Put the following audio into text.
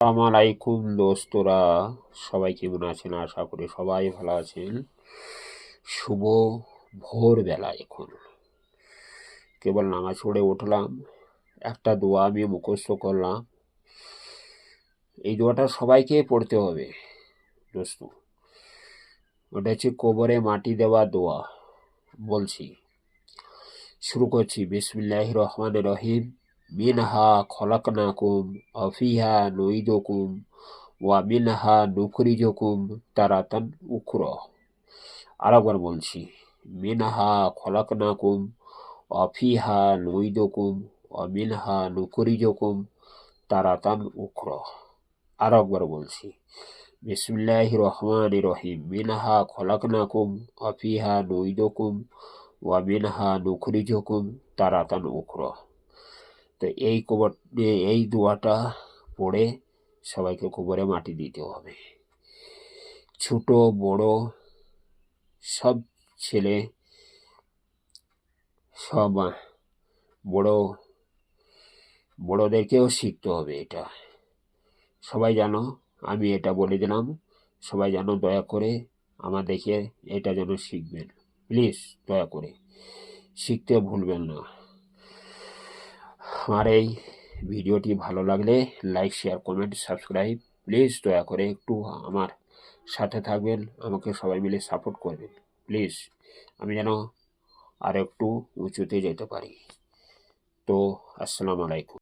আসসালামু আলাইকুম দোস্তরা, সবাই কেমন আছেন? আশা করি সবাই ভালো আছেন। শুভ ভোরবেলা। এখন কেবল নামাজ পড়ে উঠলাম, একটা দোয়া আমি মুখস্থ করলাম। এই দোয়াটা সবাইকে পড়তে হবে দোস্ত। ওটা হচ্ছে কবরে মাটি দেওয়া দোয়া। বলছি, শুরু করছি। বিসমিল্লাহির রহমানির রহিম। মিনহা খলাকনাকুম ওয়া ফিহা নুইদুকুম ওয়া মিনহা নুখরিজুকুম তারাতান উখরা। আরেকবার বলছি, মিনহা খলাকনাকুম ওয়া ফিহা নুইদুকুম ওয়া মিনহা নুখরিজুকুম তারাতান উখরা। আরেকবার বলছি, বিসমিল্লাহির রহমানির রহিম। মিনহা খলাকনাকুম ওয়া ফিহা নুইদুকুম ওয়া মিনহা নুখরিজুকুম তারাতান উখরা। তো এই দোয়াটা পড়ে সবাইকে কবরে মাটি দিতে হবে। ছোট বড় সব ছেলে, সব বড়দেরকেও শিখতে হবে এটা। সবাই জানো, আমি এটা বলে দিলাম, সবাই যেন দয়া করে আমার দেখে এটা যেন শিখবেন। প্লিজ দয়া করে শিখতে ভুলবেন না। আমার এই ভিডিওটি ভালো লাগলে like, share, comment, subscribe please দয়া করে একটু আমার সাথে থাকবেন, আমাকে সবাই মিলে সাপোর্ট করবেন প্লিজ, আমি যেন আর একটু উঁচুতে যেতে পারি। তো আসসালামু আলাইকুম।